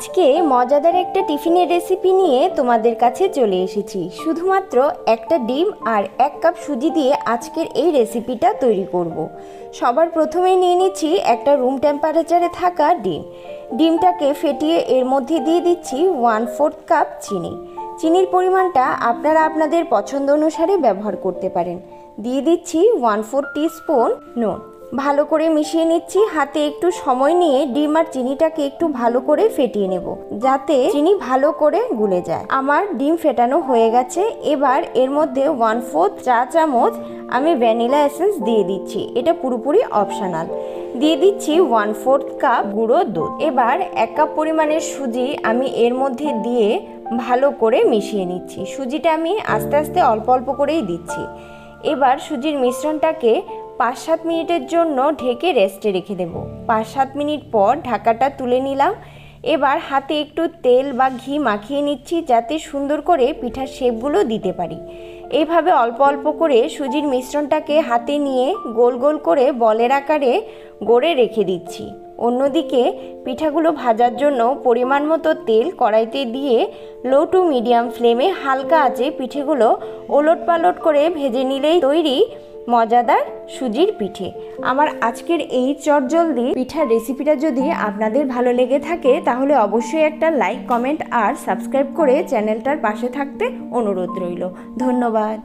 আজকে মজাদার একটা টিফিনের রেসিপি নিয়ে তোমাদের কাছে চলে এসেছি। শুধুমাত্র একটা ডিম আর 1 কাপ সুজি দিয়ে আজকের এই রেসিপিটা তৈরি করব। সবার প্রথমেই নিয়ে নিচ্ছি একটা রুম টেম্পারেচারে থাকা ডিমটাকে ফেটিয়ে এর মধ্যে দিয়ে দিচ্ছি 1/4 কাপ চিনি। চিনির পরিমাণটা আপনারা আপনাদের পছন্দ অনুসারে ব্যবহার করতে পারেন। দিয়ে দিচ্ছি 1/4 টিস্পুন নুন। ভালো করে মিশিয়ে নিচ্ছি। হাতে একটু সময় নিয়ে ডিম আর চিনিটাকে একটু ভালো করে ফেটিয়ে নেব, যাতে চিনি ভালো করে গুলে যায়। আমার ডিম ফেটানো হয়ে গেছে। এবার এর মধ্যে 1/4 চা চামচ আমি ভ্যানিলা এসেন্স দিয়ে দিচ্ছি। এটা পুরোপুরি অপশনাল। দিয়ে দিচ্ছি 1/4 কাপ গুঁড়ো দুধ। এবার 1 কাপ পরিমাণের সুজি আমি এর মধ্যে দিয়ে ভালো করে মিশিয়ে নিচ্ছি। সুজিটা আমি আস্তে আস্তে অল্প অল্প করেই দিচ্ছি। এবার সুজির মিশ্রণটাকে 5-7 মিনিটের জন্য ঢেকে রেস্টে রেখে দেব। 5-7 মিনিট পর ঢাকাটা তুলে নিলাম। এবার হাতে একটু তেল বা ঘি মাখিয়ে নিচ্ছি, যাতে সুন্দর করে পিঠার শেপগুলো দিতে পারি। এইভাবে অল্প অল্প করে সুজির মিশ্রণটাকে হাতে নিয়ে গোল গোল করে বলের আকারে গড়ে রেখে দিচ্ছি। অন্যদিকে পিঠাগুলো ভাজার জন্য পরিমাণ মতো তেল কড়াইতে দিয়ে লো টু মিডিয়াম ফ্লেমে হালকা আঁচে পিঠেগুলো ওলট পালট করে ভেজে নিলেই তৈরি মজাদার সুজির পিঠে। আমার আজকের এই চটজলদি পিঠার রেসিপিটা যদি আপনাদের ভালো লেগে থাকে, তাহলে অবশ্যই একটা লাইক, কমেন্ট আর সাবস্ক্রাইব করে চ্যানেলটার পাশে থাকতে অনুরোধ রইল। ধন্যবাদ।